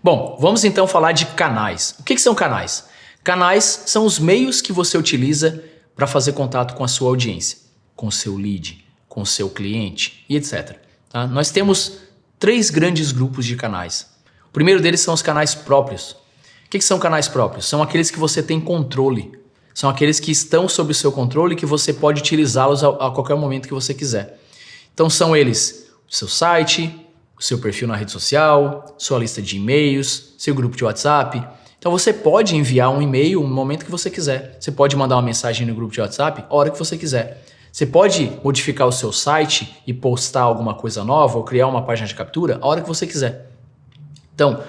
Bom, vamos então falar de canais. O que são canais? Canais são os meios que você utiliza para fazer contato com a sua audiência, com o seu lead, com o seu cliente e etc. Tá? Nós temos 3 grandes grupos de canais. O primeiro deles são os canais próprios. O que são canais próprios? São aqueles que você tem controle. São aqueles que estão sob o seu controle e que você pode utilizá-los a qualquer momento que você quiser. Então são eles o seu site, o seu perfil na rede social, sua lista de e-mails, seu grupo de WhatsApp. Então você pode enviar um e-mail no momento que você quiser. Você pode mandar uma mensagem no grupo de WhatsApp a hora que você quiser. Você pode modificar o seu site e postar alguma coisa nova ou criar uma página de captura a hora que você quiser. Então,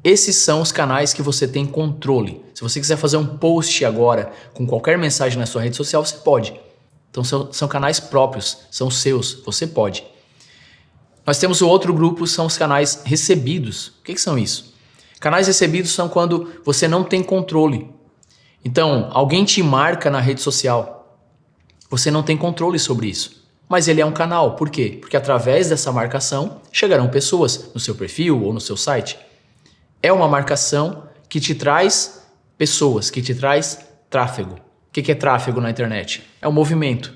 esses são os canais que você tem controle. Se você quiser fazer um post agora com qualquer mensagem na sua rede social, você pode. Então são canais próprios, são seus, você pode. Nós temos o outro grupo, são os canais recebidos. O que são isso? Canais recebidos são quando você não tem controle. Então, alguém te marca na rede social. Você não tem controle sobre isso. Mas ele é um canal. Por quê? Porque através dessa marcação chegarão pessoas no seu perfil ou no seu site. É uma marcação que te traz pessoas, que te traz tráfego. O que é tráfego na internet? É um movimento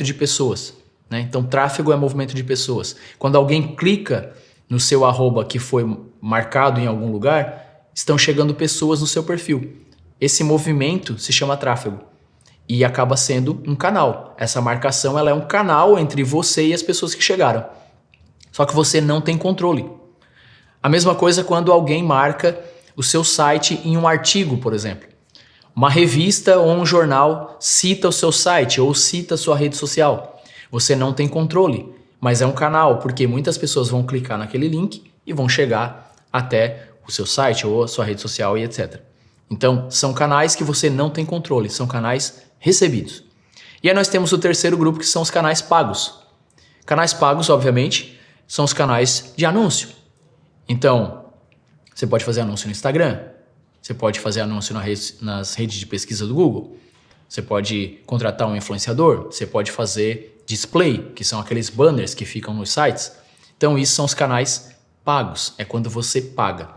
de pessoas. Né? Então, tráfego é movimento de pessoas. Quando alguém clica no seu arroba que foi marcado em algum lugar, estão chegando pessoas no seu perfil. Esse movimento se chama tráfego e acaba sendo um canal. Essa marcação ela é um canal entre você e as pessoas que chegaram. Só que você não tem controle. A mesma coisa quando alguém marca o seu site em um artigo, por exemplo. Uma revista ou um jornal cita o seu site ou cita a sua rede social. Você não tem controle, mas é um canal, porque muitas pessoas vão clicar naquele link e vão chegar até o seu site ou a sua rede social e etc. Então, são canais que você não tem controle, são canais recebidos. E aí nós temos o terceiro grupo, que são os canais pagos. Canais pagos, obviamente, são os canais de anúncio. Então, você pode fazer anúncio no Instagram, você pode fazer anúncio nas redes de pesquisa do Google, você pode contratar um influenciador, você pode fazer display, que são aqueles banners que ficam nos sites. Então, isso são os canais pagos, é quando você paga.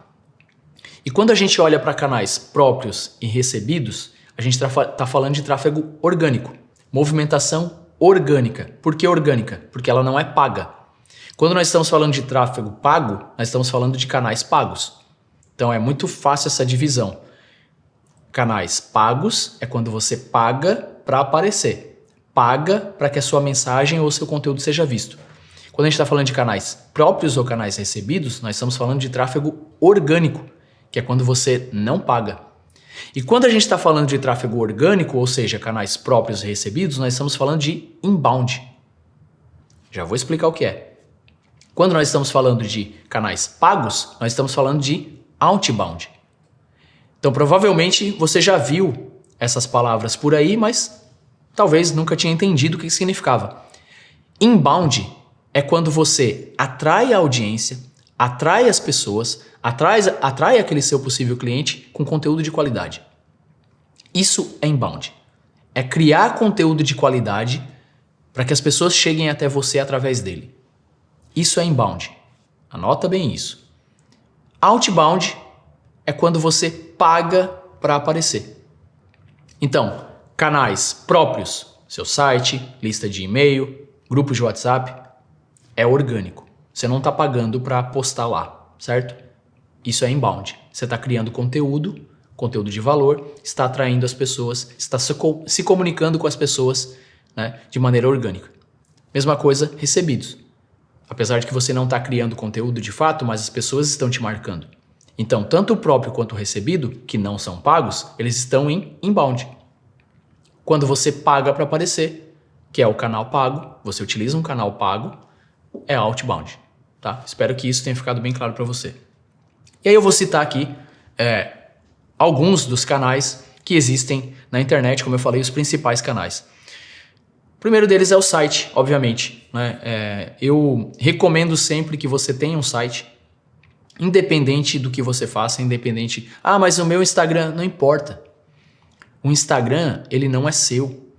E quando a gente olha para canais próprios e recebidos, a gente está falando de tráfego orgânico, movimentação orgânica. Por que orgânica? Porque ela não é paga. Quando nós estamos falando de tráfego pago, nós estamos falando de canais pagos. Então é muito fácil essa divisão. Canais pagos é quando você paga para aparecer. Paga para que a sua mensagem ou seu conteúdo seja visto. Quando a gente está falando de canais próprios ou canais recebidos, nós estamos falando de tráfego orgânico, que é quando você não paga. E quando a gente está falando de tráfego orgânico, ou seja, canais próprios e recebidos, nós estamos falando de inbound. Já vou explicar o que é. Quando nós estamos falando de canais pagos, nós estamos falando de outbound. Então, provavelmente, você já viu essas palavras por aí, mas talvez nunca tinha entendido o que significava. Inbound é quando você atrai a audiência, atrai as pessoas, atrai aquele seu possível cliente com conteúdo de qualidade. Isso é inbound. É criar conteúdo de qualidade para que as pessoas cheguem até você através dele. Isso é inbound. Anota bem isso. Outbound é quando você paga para aparecer. Então, canais próprios, seu site, lista de e-mail, grupos de WhatsApp, é orgânico. Você não está pagando para postar lá, certo? Isso é inbound. Você está criando conteúdo de valor, está atraindo as pessoas, está se comunicando com as pessoas, né, de maneira orgânica. Mesma coisa, recebidos. Apesar de que você não está criando conteúdo de fato, mas as pessoas estão te marcando. Então, tanto o próprio quanto o recebido, que não são pagos, eles estão em inbound. Quando você paga para aparecer, que é o canal pago, você utiliza um canal pago, é outbound. Tá? Espero que isso tenha ficado bem claro para você. E aí eu vou citar aqui alguns dos canais que existem na internet, como eu falei, os principais canais. O primeiro deles é o site, obviamente. Né? Eu recomendo sempre que você tenha um site, independente do que você faça, independente... Ah, mas o meu Instagram, não importa. O Instagram, ele não é seu.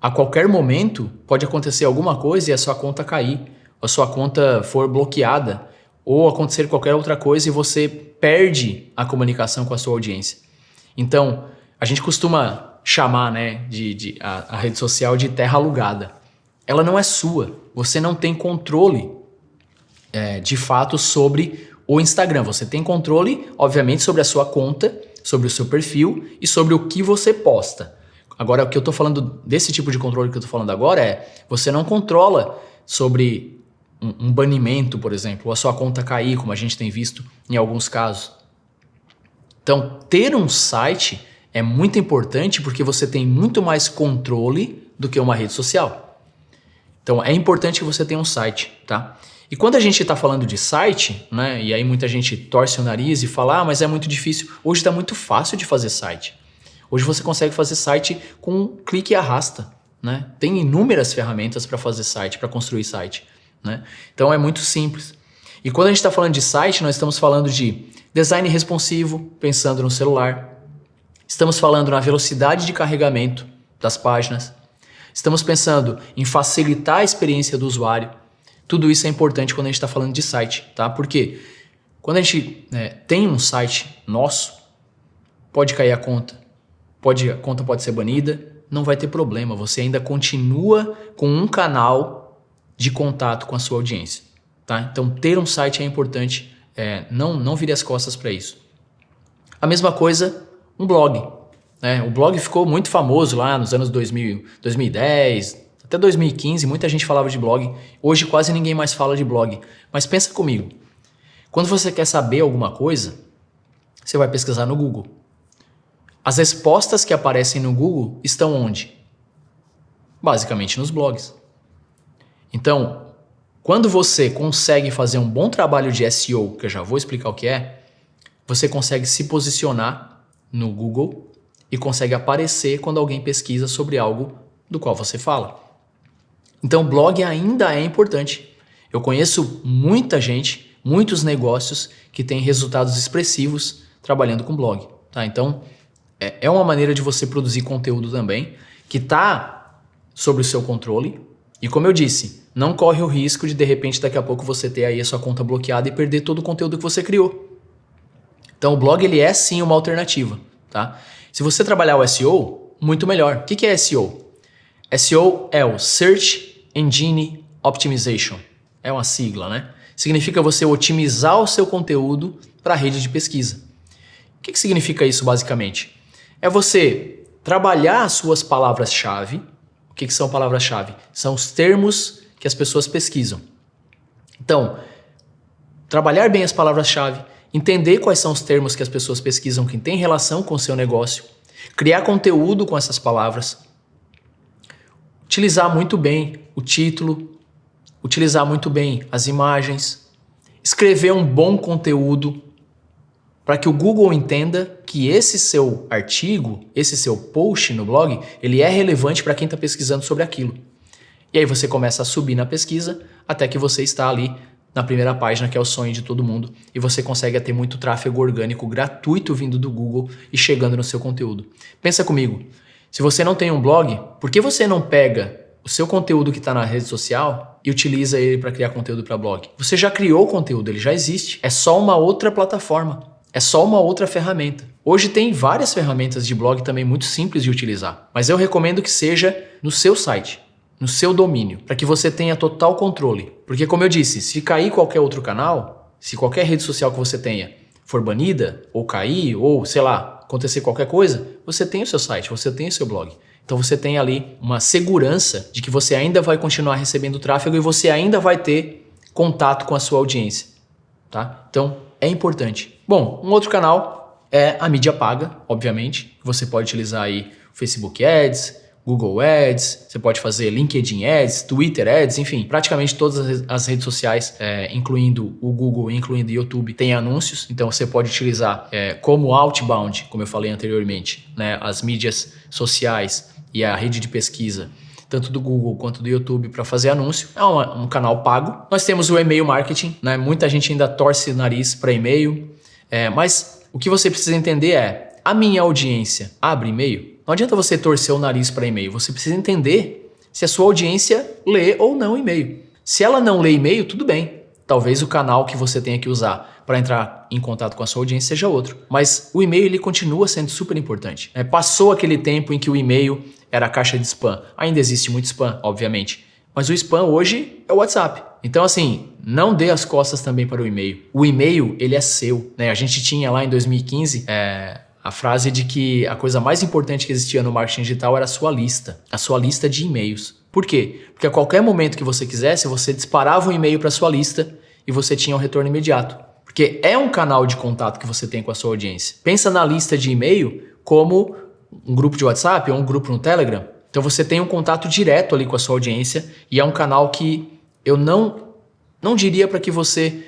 A qualquer momento pode acontecer alguma coisa e a sua conta cair, a sua conta for bloqueada, ou acontecer qualquer outra coisa e você perde a comunicação com a sua audiência. Então, a gente costuma chamar, né, a rede social de terra alugada. Ela não é sua. Você não tem controle de fato sobre o Instagram. Você tem controle, obviamente, sobre a sua conta, sobre o seu perfil e sobre o que você posta. Agora, o que eu estou falando desse tipo de controle que eu estou falando agora você não controla sobre um banimento, por exemplo, ou a sua conta cair, como a gente tem visto em alguns casos. Então, ter um site é muito importante porque você tem muito mais controle do que uma rede social. Então, é importante que você tenha um site, tá? E quando a gente está falando de site, né, e aí muita gente torce o nariz e fala, mas é muito difícil. Hoje está muito fácil de fazer site. Hoje você consegue fazer site com um clique e arrasta, né? Tem inúmeras ferramentas para fazer site, para construir site, né? Então é muito simples. E quando a gente está falando de site, nós estamos falando de design responsivo, pensando no celular. Estamos falando na velocidade de carregamento das páginas. Estamos pensando em facilitar a experiência do usuário. Tudo isso é importante quando a gente está falando de site, tá? Porque quando a gente tem um site nosso, pode cair a conta pode ser banida, não vai ter problema. Você ainda continua com um canal de contato com a sua audiência, tá? Então, ter um site é importante. Não vire as costas para isso. A mesma coisa, um blog. O blog ficou muito famoso lá nos anos 2000, 2010, até 2015, muita gente falava de blog. Hoje quase ninguém mais fala de blog. Mas pensa comigo, quando você quer saber alguma coisa, você vai pesquisar no Google. As respostas que aparecem no Google estão onde? Basicamente nos blogs. Então, quando você consegue fazer um bom trabalho de SEO, que eu já vou explicar o que você consegue se posicionar no Google e consegue aparecer quando alguém pesquisa sobre algo do qual você fala. Então, o blog ainda é importante. Eu conheço muita gente, muitos negócios que têm resultados expressivos trabalhando com blog, tá? Então, é uma maneira de você produzir conteúdo também, que está sob o seu controle. E como eu disse, não corre o risco de repente, daqui a pouco, você ter aí a sua conta bloqueada e perder todo o conteúdo que você criou. Então, o blog ele é sim uma alternativa, tá? Se você trabalhar o SEO, muito melhor. O que é SEO? SEO é o Search Engine Optimization. É uma sigla, né? Significa você otimizar o seu conteúdo para a rede de pesquisa. O que significa isso basicamente? É você trabalhar as suas palavras-chave. O que são palavras-chave? São os termos que as pessoas pesquisam. Então, trabalhar bem as palavras-chave, entender quais são os termos que as pessoas pesquisam que têm relação com o seu negócio, criar conteúdo com essas palavras, utilizar muito bem o título, utilizar muito bem as imagens, escrever um bom conteúdo para que o Google entenda que esse seu artigo, esse seu post no blog, ele é relevante para quem está pesquisando sobre aquilo. E aí você começa a subir na pesquisa até que você está ali na primeira página, que é o sonho de todo mundo, e você consegue ter muito tráfego orgânico gratuito vindo do Google e chegando no seu conteúdo. Pensa comigo, se você não tem um blog, por que você não pega o seu conteúdo que está na rede social e utiliza ele para criar conteúdo para blog? Você já criou o conteúdo, ele já existe. É só uma outra plataforma. É só uma outra ferramenta. Hoje tem várias ferramentas de blog também muito simples de utilizar, mas eu recomendo que seja no seu site, no seu domínio, para que você tenha total controle. Porque como eu disse, se cair qualquer outro canal, se qualquer rede social que você tenha for banida, ou cair, ou sei lá, acontecer qualquer coisa, você tem o seu site, você tem o seu blog. Então você tem ali uma segurança de que você ainda vai continuar recebendo tráfego e você ainda vai ter contato com a sua audiência, tá? Então é importante. Bom, um outro canal é a mídia paga, obviamente. Você pode utilizar aí Facebook Ads, Google Ads, você pode fazer LinkedIn Ads, Twitter Ads, enfim, praticamente todas as redes sociais, incluindo o Google, incluindo o YouTube, tem anúncios. Então você pode utilizar como outbound, como eu falei anteriormente, né, as mídias sociais e a rede de pesquisa, tanto do Google quanto do YouTube, para fazer anúncio. É um canal pago. Nós temos o e-mail marketing, né? Muita gente ainda torce o nariz para e-mail, mas o que você precisa entender é, a minha audiência abre e-mail? Não adianta você torcer o nariz para e-mail, você precisa entender se a sua audiência lê ou não e-mail. Se ela não lê e-mail, tudo bem. talvez o canal que você tenha que usar para entrar em contato com a sua audiência seja outro. Mas o e-mail ele continua sendo super importante. Passou aquele tempo em que o e-mail era a caixa de spam. Ainda existe muito spam, obviamente. Mas o spam hoje é o WhatsApp. Então assim, não dê as costas também para o e-mail. O e-mail, ele é seu. A gente tinha lá em 2015 a frase de que a coisa mais importante que existia no marketing digital era a sua lista de e-mails. Por quê? Porque a qualquer momento que você quisesse, você disparava um e-mail para sua lista e você tinha um retorno imediato. Porque é um canal de contato que você tem com a sua audiência. Pensa na lista de e-mail como um grupo de WhatsApp ou um grupo no Telegram. Então você tem um contato direto ali com a sua audiência e é um canal que eu não diria para que você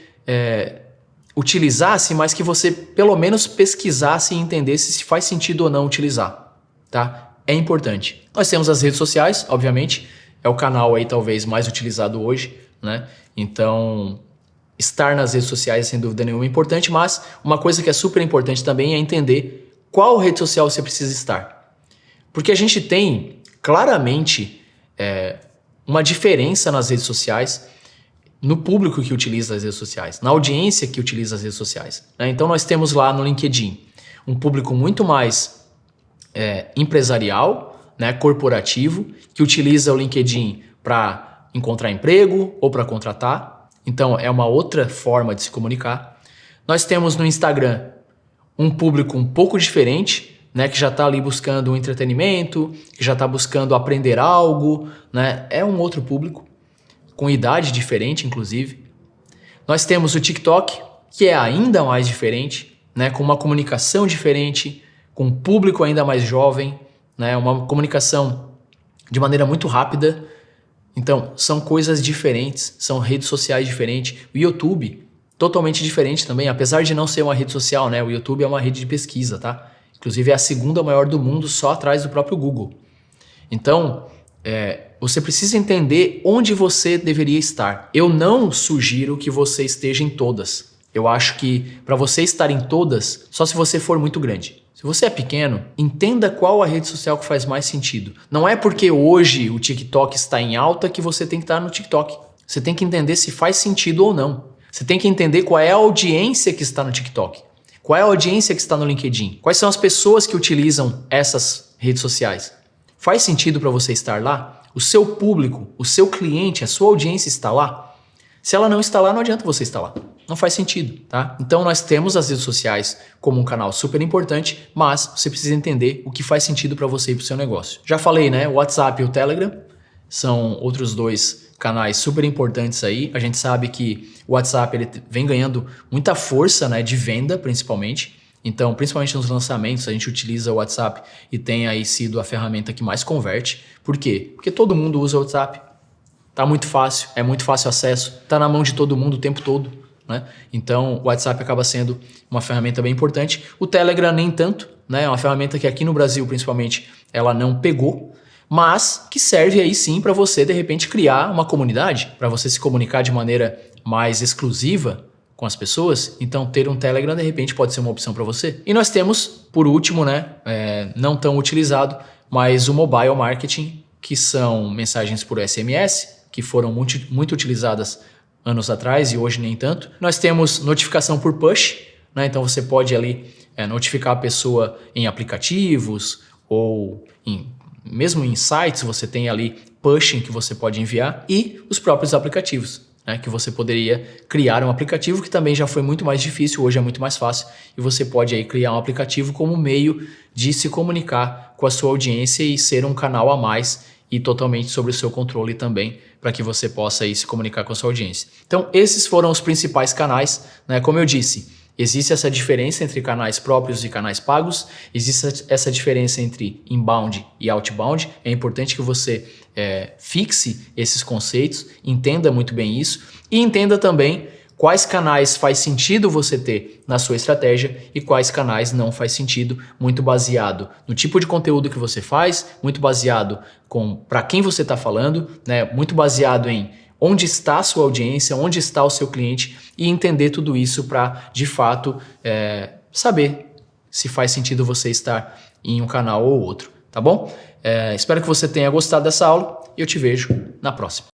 utilizasse, mas que você pelo menos pesquisasse e entendesse se faz sentido ou não utilizar, tá? É importante. Nós temos as redes sociais, obviamente, é o canal aí talvez mais utilizado hoje, né? Então, estar nas redes sociais sem dúvida nenhuma é importante, mas uma coisa que é super importante também é entender qual rede social você precisa estar. Porque a gente tem claramente uma diferença nas redes sociais, no público que utiliza as redes sociais, na audiência que utiliza as redes sociais, né? Então nós temos lá no LinkedIn um público muito mais empresarial, né, corporativo, que utiliza o LinkedIn para encontrar emprego ou para contratar. Então é uma outra forma de se comunicar. Nós temos no Instagram um público um pouco diferente, né, que já está ali buscando um entretenimento, que já está buscando aprender algo, né? É um outro público, com idade diferente, inclusive. Nós temos o TikTok, que é ainda mais diferente, né? Com uma comunicação diferente, com um público ainda mais jovem, né? Uma comunicação de maneira muito rápida. Então, são coisas diferentes, são redes sociais diferentes. O YouTube, totalmente diferente também, apesar de não ser uma rede social, né? O YouTube é uma rede de pesquisa, tá? Inclusive é a segunda maior do mundo, só atrás do próprio Google. Então, você precisa entender onde você deveria estar. Eu não sugiro que você esteja em todas. Eu acho que para você estar em todas, só se você for muito grande. Se você é pequeno, entenda qual a rede social que faz mais sentido. Não é porque hoje o TikTok está em alta que você tem que estar no TikTok. Você tem que entender se faz sentido ou não. Você tem que entender qual é a audiência que está no TikTok. Qual é a audiência que está no LinkedIn. Quais são as pessoas que utilizam essas redes sociais. Faz sentido para você estar lá? O seu público, o seu cliente, a sua audiência está lá? Se ela não está lá, não adianta você estar lá. Não faz sentido, tá? Então nós temos as redes sociais como um canal super importante, mas você precisa entender o que faz sentido para você e para o seu negócio. Já falei, né? O WhatsApp e o Telegram são outros dois canais super importantes aí. A gente sabe que o WhatsApp ele vem ganhando muita força, né, de venda principalmente. Então, principalmente nos lançamentos, a gente utiliza o WhatsApp e tem aí sido a ferramenta que mais converte. Por quê? Porque todo mundo usa o WhatsApp. Tá muito fácil, é muito fácil acesso, tá na mão de todo mundo o tempo todo, né? Então, o WhatsApp acaba sendo uma ferramenta bem importante. O Telegram nem tanto, né? É uma ferramenta que aqui no Brasil, principalmente, ela não pegou, mas que serve aí sim para você, de repente, criar uma comunidade, para você se comunicar de maneira mais exclusiva com as pessoas. Então ter um Telegram de repente pode ser uma opção para você. E nós temos, por último, né, não tão utilizado, mas o mobile marketing, que são mensagens por SMS, que foram muito utilizadas anos atrás e hoje nem tanto. Nós temos notificação por push, né, então você pode ali notificar a pessoa em aplicativos ou mesmo em sites você tem ali pushing que você pode enviar, e os próprios aplicativos, né, que você poderia criar um aplicativo, que também já foi muito mais difícil, hoje é muito mais fácil, e você pode aí criar um aplicativo como meio de se comunicar com a sua audiência e ser um canal a mais e totalmente sob o seu controle também, para que você possa aí se comunicar com a sua audiência. Então esses foram os principais canais, né? Como eu disse, existe essa diferença entre canais próprios e canais pagos, existe essa diferença entre inbound e outbound. É importante que você fixe esses conceitos, entenda muito bem isso e entenda também quais canais faz sentido você ter na sua estratégia e quais canais não faz sentido, muito baseado no tipo de conteúdo que você faz, muito baseado para quem você está falando, né? Muito baseado em onde está a sua audiência, onde está o seu cliente, e entender tudo isso para, de fato, saber se faz sentido você estar em um canal ou outro, tá bom? Espero que você tenha gostado dessa aula e eu te vejo na próxima.